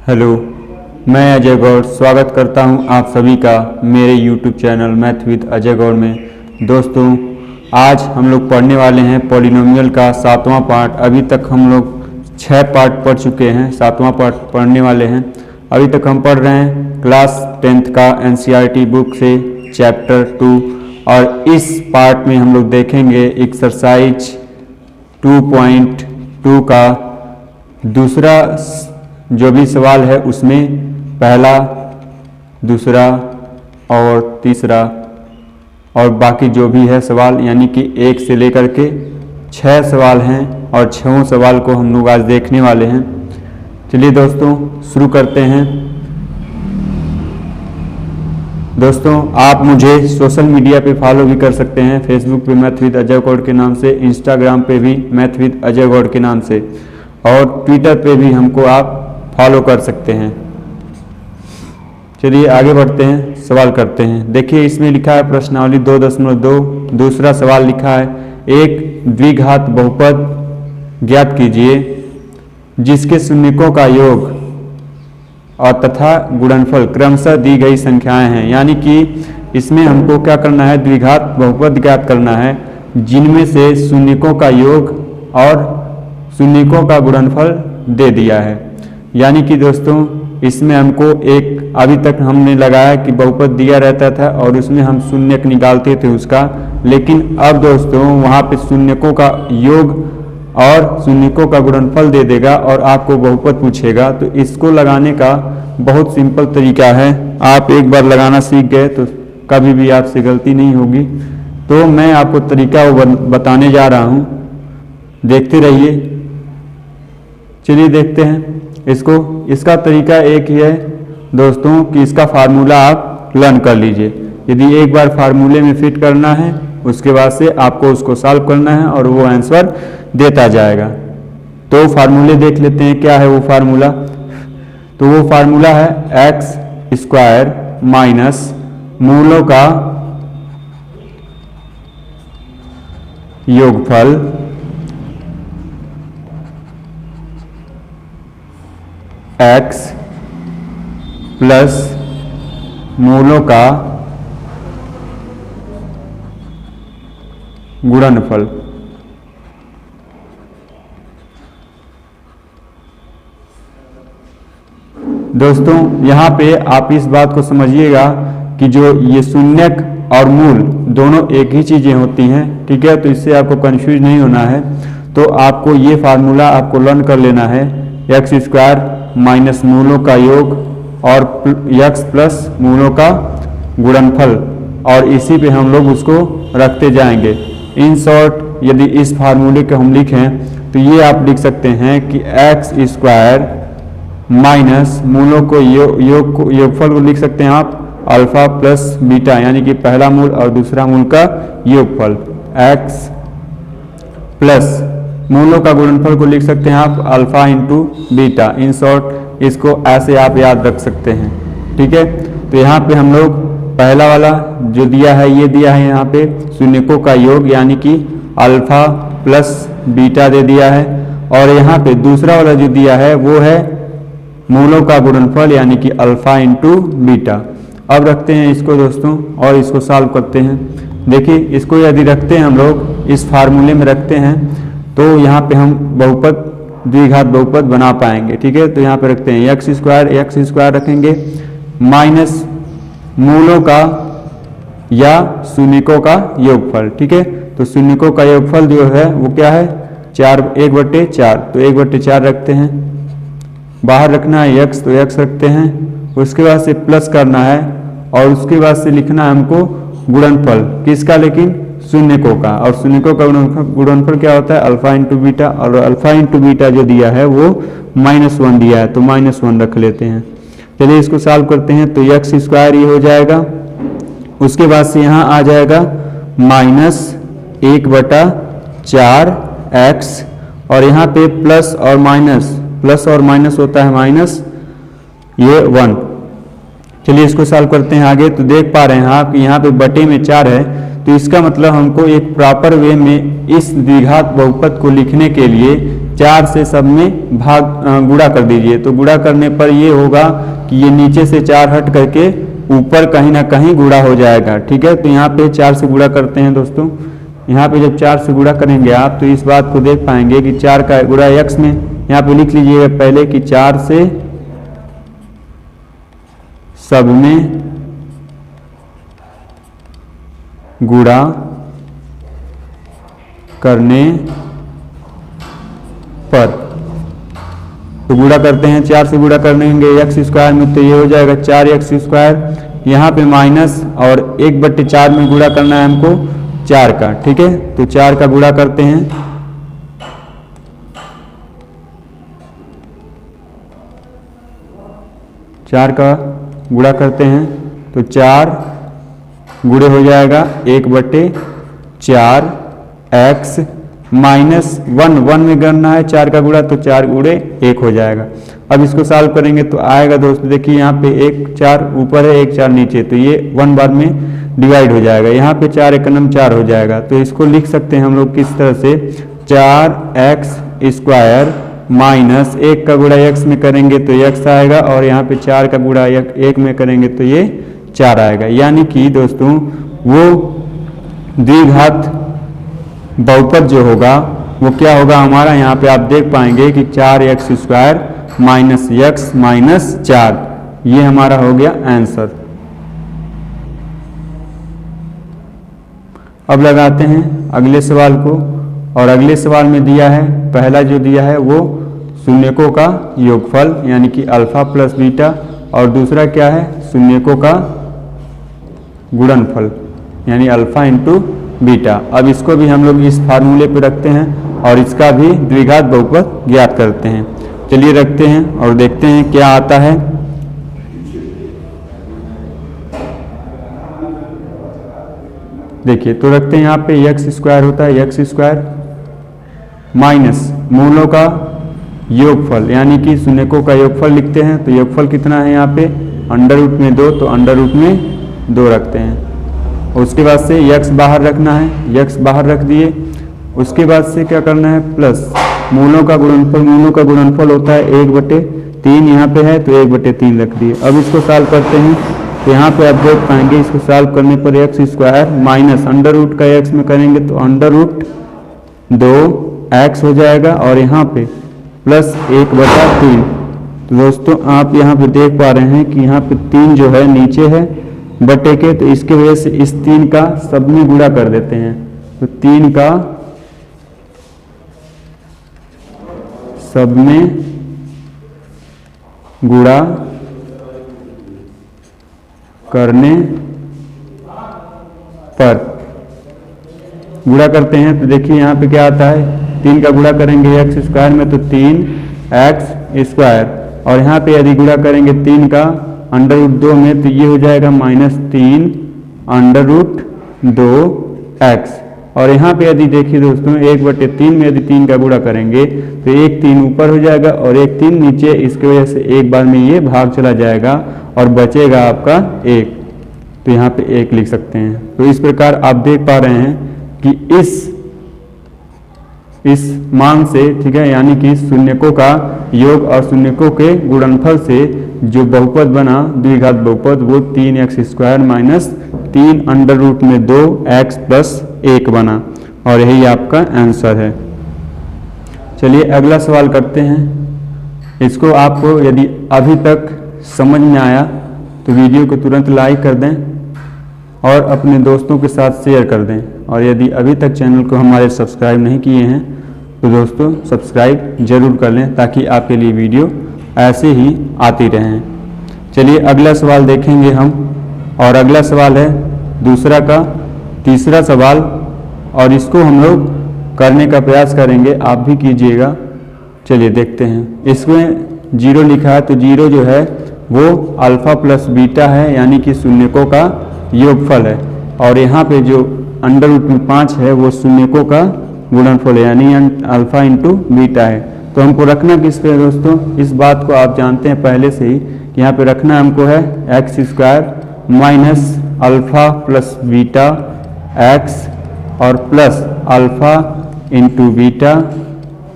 Hello, मैं अजय गौड़ स्वागत करता हूं आप सभी का मेरे YouTube channel math with Ajay Gaur में। दोस्तों, आज हम लोग पढ़ने वाले हैं पॉलिनोमियल का 7वां पार्ट। अभी तक हम लोग 6 पार्ट पढ़ चुके हैं, 7वां पार्ट पढ़ने वाले हैं। अभी तक हम पढ़ रहे हैं क्लास 10th का NCERT बुक से चैप्टर 2, और इस पार्ट में हम लोग देखेंगे एक्सरसाइज 2.2 का दूसरा जो भी सवाल है उसमें पहला, दूसरा और तीसरा और बाकी जो भी है सवाल, यानी कि 1 से लेकर के 6 सवाल हैं और 6 सवाल को हम लोग आज देखने वाले हैं। चलिए दोस्तों शुरू करते हैं। दोस्तों, आप मुझे सोशल मीडिया पे फॉलो भी कर सकते हैं। फेसबुक पे मैथ विद अजय गौड़ के नाम से, इंस्टाग्राम पे भी मैथ विद अजय गौड़ के नाम से, और ट्विटर पे भी हमको आप फॉलो कर सकते हैं। चलिए आगे बढ़ते हैं, सवाल करते हैं। देखिए इसमें लिखा है प्रश्नावली 2.2। दूसरा सवाल लिखा है एक द्विघात बहुपद ज्ञात कीजिए जिसके शून्यकों का योग और तथा गुणनफल क्रमशः दी गई संख्याएं हैं। यानी कि इसमें हमको क्या करना है, द्विघात बहुपद ज्ञात करना है जिनमें से शून्यकों का योग और शून्यकों का गुणनफल दे दिया है। यानी कि दोस्तों इसमें हमको एक, अभी तक हमने लगाया कि बहुपद दिया रहता था और उसमें हम शून्यक निकालते थे उसका, लेकिन अब दोस्तों वहाँ पे शून्यकों का योग और शून्यकों का गुणनफल दे देगा और आपको बहुपद पूछेगा। तो इसको लगाने का बहुत सिंपल तरीका है। आप एक बार लगाना सीख गए तो कभी भी आपसे गलती नहीं होगी। तो मैं आपको तरीका बताने जा रहा हूँ, देखते रहिए। चलिए देखते हैं इसको। इसका तरीका एक ही है दोस्तों कि इसका फार्मूला आप लर्न कर लीजिए। यदि एक बार फार्मूले में फिट करना है उसके बाद से आपको उसको सॉल्व करना है और वो आंसर देता जाएगा। तो फार्मूले देख लेते हैं, क्या है वो फार्मूला। तो वो फार्मूला है x² माइनस मूलों का योगफल x प्लस मूलों का गुणनफल। दोस्तों यहाँ पे आप इस बात को समझिएगा कि जो ये शून्यक और मूल दोनों एक ही चीजें होती हैं, ठीक है। तो इससे आपको कंफ्यूज नहीं होना है। तो आपको ये फार्मूला आपको लर्न कर लेना है, x² माइनस मूलों का योग और x प्लस मूलों का गुणनफल, और इसी पे हम लोग उसको रखते जाएंगे। इन शॉर्ट यदि इस फार्मूले को हम लिखें तो ये आप लिख सकते हैं कि x² माइनस मूलों को योगफल को लिख सकते हैं आप अल्फा प्लस बीटा, यानी कि पहला मूल और दूसरा मूल का योगफल, x प्लस मूलों का गुणनफल को लिख सकते हैं आप alpha into beta. In short इसको ऐसे आप याद रख सकते हैं, ठीक है। तो यहाँ पे हम लोग पहला वाला जो दिया है ये दिया है यहाँ पे शून्यकों का योग, यानी कि अल्फा प्लस बीटा दे दिया है, और यहाँ पे दूसरा वाला जो दिया है वो है मूलों का गुणनफल, यानी कि अल्फा इंटू बीटा। अब रखते हैं इसको दोस्तों और इसको सॉल्व करते हैं। देखिए इसको यदि रखते हैं हम लोग इस फार्मूले में रखते हैं तो यहाँ पे हम बहुपद, द्विघात बहुपद बना पाएंगे, ठीक है। तो यहाँ पे रखते हैं x² रखेंगे माइनस मूलों का या शून्यकों का योगफल, ठीक है। तो शून्यकों का योगफल जो है वो क्या है, 1/4। तो 1/4 रखते हैं, बाहर रखना है x, तो x रखते हैं। उसके बाद से प्लस करना है और उसके बाद से लिखना है हमको गुणनफल किसका, लेकिन शून्यकों का। और शून्यकों का गुणनफल क्या होता है, अल्फा इंटू बीटा, और अल्फा इंटू बीटा जो दिया है वो -1 दिया है, तो -1 रख लेते हैं। चलिए इसको सॉल्व करते हैं। तो x² ये हो जाएगा, उसके बाद से यहाँ आ जाएगा -1/4x, और यहाँ पे प्लस और माइनस होता है -1। चलिए इसको सॉल्व करते हैं आगे। तो देख पा रहे हैं आप कि यहाँ पे बटे में 4 है, तो इसका मतलब हमको एक प्रॉपर वे में इस द्विघात बहुपद को लिखने के लिए 4 से सब में गुणा कर दीजिए। तो गुणा करने पर ये होगा कि ये नीचे से 4 हट करके ऊपर कहीं ना कहीं गुणा हो जाएगा। ठीक है, तो यहाँ पे 4 से गुणा करते हैं दोस्तों। यहाँ पे जब 4 से गुणा करेंगे आप तो इस बात को देख पाएंगे कि 4 का गुणा x में, यहाँ पे लिख लीजिएगा पहले कि 4 से सब में गुणा करने पर, तो गुणा करते हैं 4 से गुणा करेंगे x स्क्वायर में, तो ये हो जाएगा 4x स्क्वायर। यहाँ पे माइनस और 1/4 में गुणा करना है हमको 4 का। ठीक है, तो 4 का गुणा करते हैं। चार का गुणा करते हैं तो 4 गुणे हो जाएगा 1/4 x माइनस 1 में करना है 4 का गुणा, तो 4 गुणे 1 हो जाएगा। अब इसको सॉल्व करेंगे तो आएगा दोस्तों, देखिए यहाँ पे 1 4 ऊपर है 1 4 नीचे, तो ये 1 बार में डिवाइड हो जाएगा। यहाँ पे 4 एकनम 4 हो जाएगा। तो इसको लिख सकते हैं हम लोग किस तरह से, 4x स्क्वायर माइनस 1 का गुणा x में करेंगे तो x आएगा, और यहाँ पे 4 का गुणा 1 में करेंगे तो ये 4 आएगा। यानी कि दोस्तों वो द्विघात बहुपद जो होगा वो क्या होगा हमारा, यहाँ पे आप देख पाएंगे कि 4x square minus x minus 4, ये हमारा हो गया आंसर। अब लगाते हैं अगले सवाल को, और अगले सवाल में दिया है, पहला जो दिया है वो शून्यकों का योगफल यानी कि अल्फा प्लस बीटा, और दूसरा क्या है, शून्यकों का गुणनफल यानी अल्फा इंटू बीटा। अब इसको भी हम लोग इस फार्मूले पे रखते हैं और इसका भी द्विघात बहुपद ज्ञात करते हैं। चलिए रखते हैं और देखते हैं क्या आता है। देखिए तो रखते हैं यहाँ पे x स्क्वायर होता है, x स्क्वायर माइनस मूलों का योगफल यानी कि शून्यकों का योगफल लिखते हैं। तो योगफल कितना है यहाँ पे, अंडर रूट में 2, तो अंडर रूट में 2 रखते हैं। उसके बाद से x बाहर रखना है, x बाहर रख दिए। उसके बाद से क्या करना है, प्लस मूलों का गुणनफल, मूलों का गुणनफल होता है 1/3, यहाँ पे है तो 1/3 रख दिए। अब इसको सॉल्व करते हैं तो यहाँ पे आप देख पाएंगे, इसको सॉल्व करने पर x square minus under root का x में करेंगे तो अंडर रूट 2x हो जाएगा, और यहाँ पे प्लस 1/3। तो दोस्तों आप यहाँ पे देख पा रहे हैं कि यहाँ पे 3 जो है नीचे है बटे के, तो इसके वजह से इस 3 का सब में गुणा कर देते हैं। तो 3 का सब में गुणा करने पर गुणा करते हैं तो देखिए यहाँ पे क्या आता है, 3 का गुणा करेंगे x स्क्वायर में तो 3x स्क्वायर, और यहाँ पे यदि गुणा करेंगे 3 का अंडर रूट 2 में तो ये हो जाएगा -3 अंडर रूट 2x। और यहाँ पे यदि देखिए दोस्तों 1/3 में यदि 3 का गुणा करेंगे तो 1 3 ऊपर हो जाएगा और 1 3 नीचे, इसकी वजह से एक बार में ये भाग चला जाएगा और बचेगा आपका 1, तो यहाँ पे 1 लिख सकते हैं। तो इस प्रकार आप देख पा रहे हैं कि इस मान से, ठीक है, यानी कि शून्यकों का योग और शून्यकों के गुणनफल से जो बहुपद बना द्विघात बहुपद वो 3x square minus 3 under root में 2x प्लस 1 बना, और यही आपका आंसर है। चलिए अगला सवाल करते हैं। इसको आपको यदि अभी तक समझ में आया तो वीडियो को तुरंत लाइक कर दें और अपने दोस्तों के साथ शेयर कर दें, और यदि अभी तक चैनल को हमारे सब्सक्राइब नहीं किए हैं तो दोस्तों सब्सक्राइब जरूर कर लें ताकि आपके लिए वीडियो ऐसे ही आती रहें। चलिए अगला सवाल देखेंगे हम, और अगला सवाल है दूसरा का तीसरा सवाल, और इसको हम लोग करने का प्रयास करेंगे, आप भी कीजिएगा। चलिए देखते हैं। इसमें 0 लिखा है तो 0 जो है वो अल्फा प्लस बीटा है यानी कि शून्यकों का योगफल है, और यहाँ पे जो अंडर रूट में 5 है वो शून्यकों का गुणनफल है यानी अल्फा इंटू बीटा है। तो हमको रखना किस पे दोस्तों, इस बात को आप जानते हैं पहले से ही, यहाँ पे रखना हमको है x square minus alpha plus beta x और प्लस अल्फा इंटू बीटा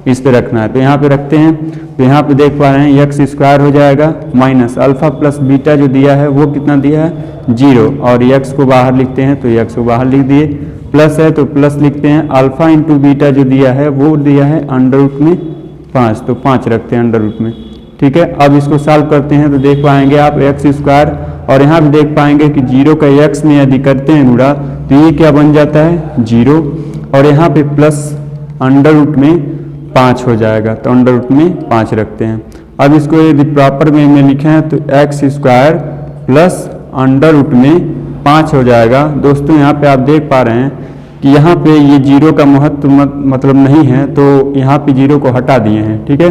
इस पे रखना है। तो यहाँ पे रखते हैं, तो यहाँ पे देख पा रहे हैं एक्स स्क्वायर हो जाएगा माइनस अल्फा प्लस बीटा जो दिया है वो कितना दिया है 0, और एक्स को बाहर लिखते हैं तो एक्स को बाहर लिख दिए, प्लस है तो प्लस लिखते हैं, अल्फा इंटू बीटा जो दिया है वो दिया है अंडर रूट में 5, तो 5 रखते हैं अंडर रूट में। ठीक है, अब इसको सॉल्व करते हैं तो देख पाएंगे आप एक्स स्क्वायर, और यहाँ भी देख पाएंगे कि 0 का एक्स में यदि करते हैं गुणा तो ये क्या बन जाता है 0, और यहाँ पे प्लस अंडर रूट में 5 हो जाएगा, तो अंडर रूट में 5 रखते हैं। अब इसको यदि प्रॉपर वे में लिखें हैं तो x square plus under root में 5 हो जाएगा। दोस्तों यहाँ पे आप देख पा रहे हैं कि यहाँ पे ये 0 का महत्व मतलब नहीं है, तो यहाँ पे 0 को हटा दिए हैं। ठीक है,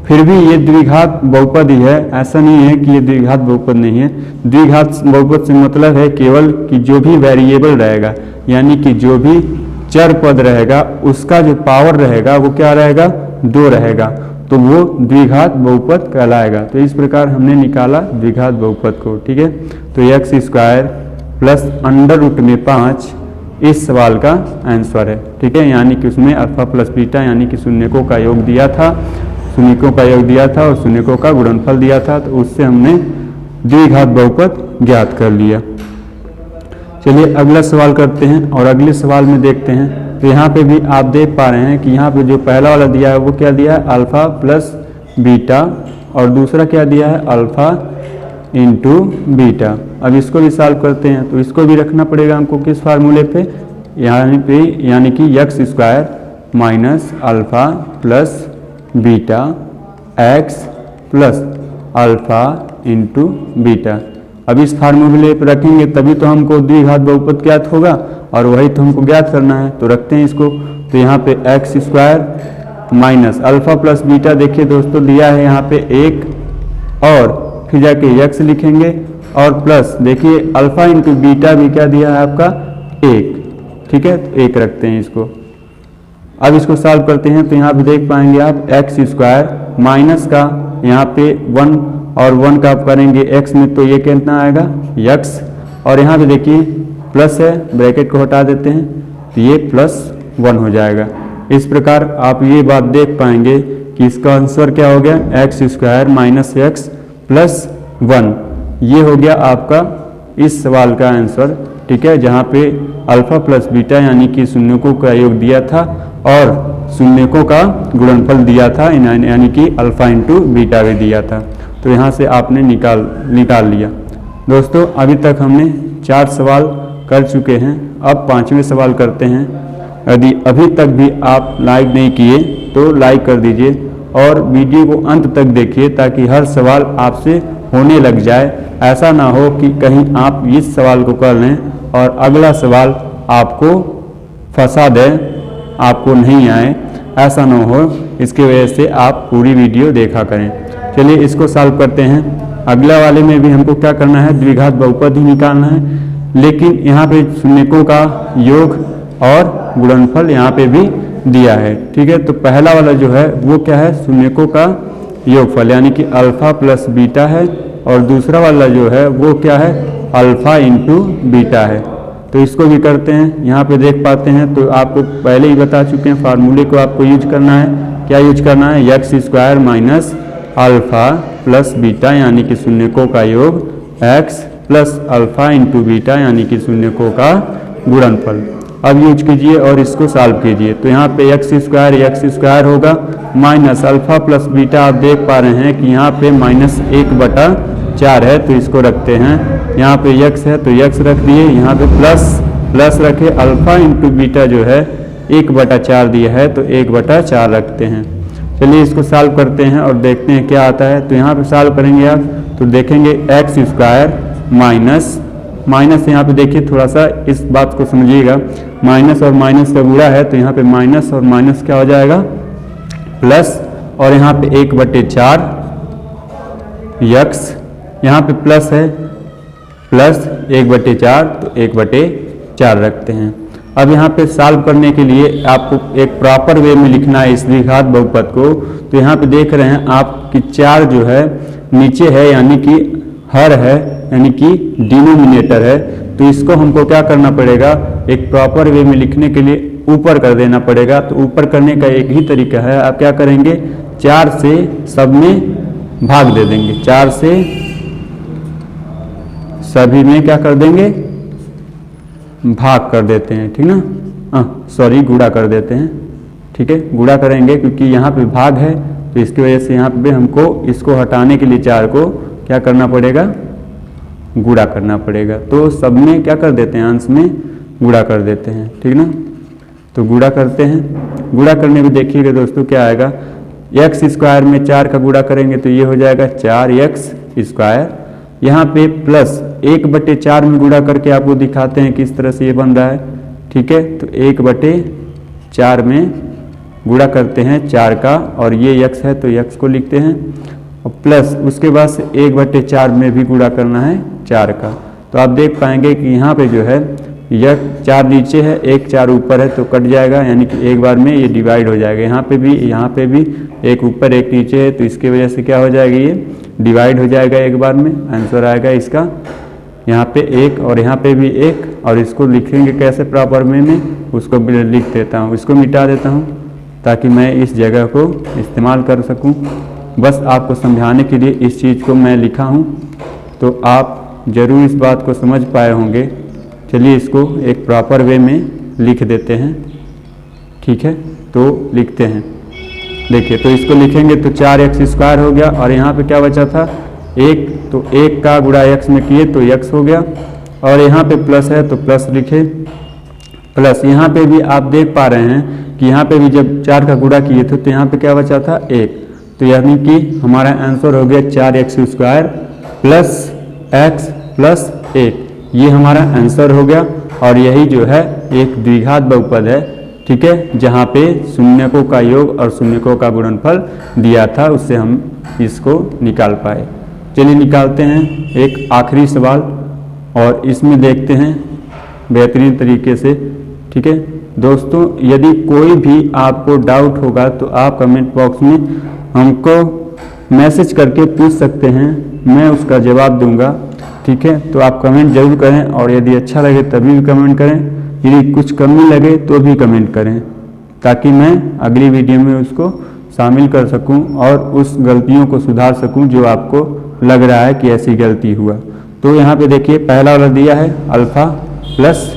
फिर भी ये द्विघात बहुपद ही है, ऐसा नहीं है कि ये द्विघात बहुपद नहीं है। द्विघात बहुपद से मतलब है केवल कि जो भी वेरिएबल रहेगा, यानी कि जो भी चर पद रहेगा उसका जो पावर रहेगा वो क्या रहेगा 2 रहेगा, तो वो द्विघात बहुपद कहलाएगा। तो इस प्रकार हमने निकाला द्विघात बहुपद को। ठीक है, तो x square plus under root में 5 इस सवाल का आंसर है। ठीक है, यानी कि उसमें अल्फा प्लस बीटा यानी कि शून्यकों का योग दिया था, शून्यकों का योग दिया था और शून्यकों का गुणनफल दिया था, तो उससे हमने द्विघात बहुपद ज्ञात कर लिया। चलिए अगला सवाल करते हैं, और अगले सवाल में देखते हैं। तो यहाँ पे भी आप देख पा रहे हैं कि यहाँ पे जो पहला वाला दिया है वो क्या दिया है अल्फा प्लस बीटा, और दूसरा क्या दिया है अल्फा इंटू बीटा। अब इसको भी सॉल्व करते हैं, तो इसको भी रखना पड़ेगा हमको किस फार्मूले पे, यानी कि x square minus alpha plus beta x plus alpha into beta. अब इस फार्मूले पर रखेंगे तभी तो हमको द्विघात बहुपद ज्ञात होगा, और वही तो हमको ज्ञात करना है। तो रखते हैं इसको, तो यहाँ पे x square minus alpha plus beta, देखिए दोस्तों दिया है यहाँ पे 1, और फिर जाके एक्स लिखेंगे, और प्लस देखिए अल्फा इंटू बीटा भी क्या दिया है आपका 1। ठीक है, तो 1 रखते हैं इसको। अब इसको सॉल्व करते हैं, तो यहाँ पे देख पाएंगे आप एक्स स्क्वायर माइनस का यहाँ पे 1 और 1 का आप करेंगे x में, तो ये कितना आएगा x, और यहाँ पे देखिए प्लस है, ब्रैकेट को हटा देते हैं तो ये +1 हो जाएगा। इस प्रकार आप ये बात देख पाएंगे कि इसका आंसर क्या हो गया x square minus x plus 1, ये हो गया आपका इस सवाल का आंसर। ठीक है, जहाँ पे अल्फा प्लस बीटा यानी कि शून्यकों का योग दिया था और शून्यकों का गुणनफल दिया था, यानी कि अल्फा इंटू बीटा भी दिया था। तो यहाँ से आपने निकाल लिया। दोस्तों अभी तक हमने 4 सवाल कर चुके हैं, अब 5वें सवाल करते हैं। यदि अभी तक भी आप लाइक नहीं किए तो लाइक कर दीजिए, और वीडियो को अंत तक देखिए ताकि हर सवाल आपसे होने लग जाए। ऐसा ना हो कि कहीं आप इस सवाल को कर लें और अगला सवाल आपको फंसा दे, आपको नहीं आए, ऐसा ना हो। इसकी वजह से आप पूरी वीडियो देखा करें। चलिए इसको सॉल्व करते हैं। अगला वाले में भी हमको क्या करना है द्विघात बहुपद ही निकालना है, लेकिन यहाँ पे शून्यकों का योग और गुणनफल यहाँ पे भी दिया है। ठीक है, तो पहला वाला जो है वो क्या है शून्यकों का योगफल यानी कि अल्फा प्लस बीटा है, और दूसरा वाला जो है वो क्या है अल्फा इंटू बीटा है। तो इसको भी करते हैं, यहाँ पे देख पाते हैं। तो आपको पहले ही बता चुके हैं फार्मूले को आपको यूज करना है। क्या यूज करना है x square minus alpha plus beta यानी कि शून्यकों का योग x plus alpha into beta यानी कि शून्यकों का गुणनफल। अब यूज कीजिए और इसको सॉल्व कीजिए। तो यहाँ पे एक्स स्क्वायर होगा माइनस अल्फा प्लस बीटा, आप देख पा रहे हैं कि यहाँ पे -1/4 है, तो इसको रखते हैं। यहाँ पे x है तो x रख दिए, यहाँ पे प्लस रखे, अल्फा इंटू बीटा जो है 1/4 दिया है तो 1/4 रखते हैं। चलिए इसको सॉल्व करते हैं और देखते हैं क्या आता है। तो यहाँ पे सॉल्व करेंगे आप तो देखेंगे एक्स स्क्वायर माइनस यहाँ पे देखिए थोड़ा सा इस बात को समझिएगा, माइनस और माइनस का गुणा है तो यहाँ पे माइनस और माइनस क्या हो जाएगा प्लस, और यहाँ पे 1/4 यक्स, यहाँ पे प्लस है प्लस 1/4 तो 1/4 रखते हैं। अब यहाँ पे सॉल्व करने के लिए आपको एक प्रॉपर वे में लिखना है इस द्विघात बहुपद को। तो यहाँ पे देख रहे हैं आप कि 4 जो है नीचे है यानी कि हर है यानी कि डिनोमिनेटर है, तो इसको हमको क्या करना पड़ेगा एक प्रॉपर वे में लिखने के लिए ऊपर कर देना पड़ेगा। तो ऊपर करने का एक ही तरीका है, आप क्या करेंगे 4 से सब में भाग दे देंगे, 4 से सभी में क्या कर देंगे भाग कर देते हैं, ठीक ना, सॉरी गुणा कर देते हैं, ठीक है गुणा करेंगे क्योंकि यहाँ पे भाग है तो इसकी वजह से यहाँ पे हमको इसको हटाने के लिए 4 को क्या करना पड़ेगा गुणा करना पड़ेगा। तो सब में क्या कर देते हैं अंश में गुणा कर देते हैं, ठीक ना। तो गुणा करते हैं, गुणा करने में देखिएगा दोस्तों क्या आएगा, एक्स स्क्वायर में 4 का गुणा करेंगे तो ये हो जाएगा 4x स्क्वायर। यहाँ पे प्लस 1/4 में गुणा करके आपको दिखाते हैं किस तरह से ये बन रहा है, ठीक है। तो 1/4 में गुणा करते हैं 4 का और ये x है तो x को लिखते हैं और प्लस उसके बाद से 1/4 में भी गुणा करना है 4 का। तो आप देख पाएंगे कि यहाँ पे जो है यह 4 नीचे है 1 4 ऊपर है तो कट जाएगा, यानी कि एक बार में ये डिवाइड हो जाएगा। यहाँ पे भी 1 ऊपर 1 नीचे है तो इसकी वजह से क्या हो जाएगा ये डिवाइड हो जाएगा एक बार में। आंसर आएगा इसका यहाँ पे 1 और यहाँ पे भी 1, और इसको लिखेंगे कैसे प्रॉपर में उसको लिख देता हूँ, इसको मिटा देता हूँ ताकि मैं इस जगह को इस्तेमाल कर सकूँ। बस आपको समझाने के लिए इस चीज़ को मैं लिखा हूँ, तो आप ज़रूर इस बात को समझ पाए होंगे। चलिए इसको एक प्रॉपर वे में लिख देते हैं, ठीक है। तो लिखते हैं, देखिए तो इसको लिखेंगे तो 4x स्क्वायर हो गया और यहाँ पे क्या बचा था 1, तो 1 का गुणा x में किए तो x हो गया, और यहाँ पे प्लस है तो प्लस लिखे प्लस। यहाँ पे भी आप देख पा रहे हैं कि यहाँ पे भी जब 4 का गुणा किए थे तो यहाँ पे क्या बचा था 1, तो यानी कि हमारा आंसर हो गया 4x square plus x plus 1, ये हमारा आंसर हो गया। और यही जो है एक द्विघात बहुपद है, ठीक है, जहाँ पे शून्यकों का योग और शून्यकों का गुणनफल दिया था, उससे हम इसको निकाल पाए। चलिए निकालते हैं एक आखिरी सवाल और इसमें देखते हैं बेहतरीन तरीके से, ठीक है दोस्तों। यदि कोई भी आपको डाउट होगा तो आप कमेंट बॉक्स में हमको मैसेज करके पूछ सकते हैं, मैं उसका जवाब दूंगा, ठीक है। तो आप कमेंट जरूर करें और यदि अच्छा लगे तभी भी कमेंट करें, यदि कुछ कमी लगे तो भी कमेंट करें ताकि मैं अगली वीडियो में उसको शामिल कर सकूं और उस गलतियों को सुधार सकूं जो आपको लग रहा है कि ऐसी गलती हुआ। तो यहाँ पे देखिए पहला वाला दिया है अल्फ़ा प्लस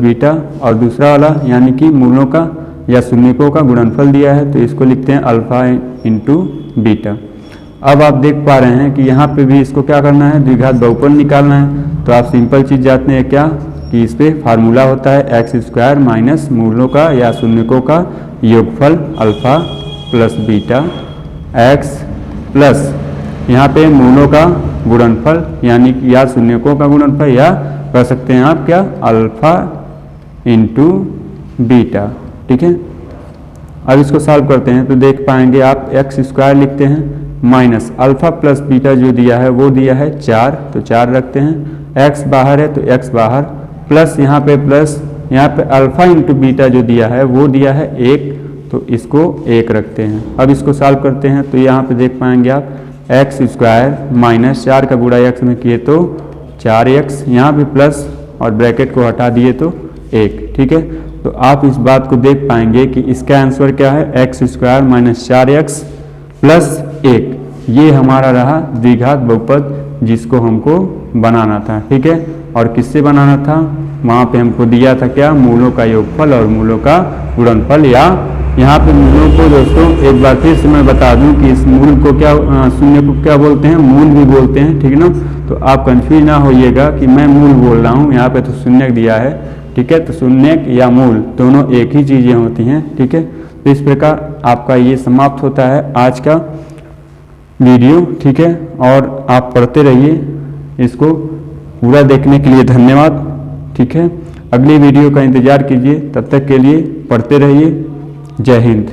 बीटा और दूसरा वाला यानी कि मूलों का या शून्यकों का गुणनफल दिया है, तो इसको लिखते हैं अल्फ़ा इंटू बीटा। अब आप देख पा रहे हैं कि यहाँ पे भी इसको क्या करना है द्विघात बहुपद निकालना है। तो आप सिंपल चीज़ जानते हैं क्या कि इस पर फार्मूला होता है एक्स स्क्वायर माइनस मूलों का या शून्यकों का योगफल alpha plus beta x plus यहाँ पे मूलों का गुणनफल यानी कि या शून्यकों का गुणनफल, या कर सकते हैं आप क्या अल्फ़ा इंटू बीटा, ठीक है। अब इसको सॉल्व करते हैं तो देख पाएंगे आप एक्स स्क्वायर लिखते हैं माइनस अल्फ़ा प्लस बीटा जो दिया है वो दिया है 4, तो 4 रखते हैं, एक्स बाहर है तो एक्स बाहर, प्लस यहाँ पे अल्फ़ा इंटू बीटा जो दिया है वो दिया है 1, तो इसको 1 रखते हैं। अब इसको सॉल्व करते हैं तो यहाँ पे देख पाएंगे आप एक्स स्क्वायर माइनस 4 का गुणा एक्स में किए तो 4x, यहाँ पे प्लस और ब्रैकेट को हटा दिए तो 1, ठीक है। तो आप इस बात को देख पाएंगे कि इसका आंसर क्या है x square minus 4x plus 1, ये हमारा रहा द्विघात बहुपद जिसको हमको बनाना था, ठीक है। और किससे बनाना था, वहाँ पे हमको दिया था क्या मूलों का योगफल और मूलों का गुणनफल, या यहाँ पे मूलों को दोस्तों एक बार फिर से मैं बता दूं कि इस मूल को क्या शून्य को क्या बोलते हैं, मूल भी बोलते हैं, ठीक है ना। तो आप कंफ्यूज ना होइएगा कि मैं मूल बोल रहा हूँ, यहाँ पे तो शून्य दिया है, ठीक है। तो शून्य या मूल दोनों एक ही चीज़ें होती हैं, ठीक है। तो इस प्रकार आपका ये समाप्त होता है आज का वीडियो, ठीक है। और आप पढ़ते रहिए, इसको पूरा देखने के लिए धन्यवाद, ठीक है। अगली वीडियो का इंतज़ार कीजिए, तब तक के लिए पढ़ते रहिए। जय हिंद।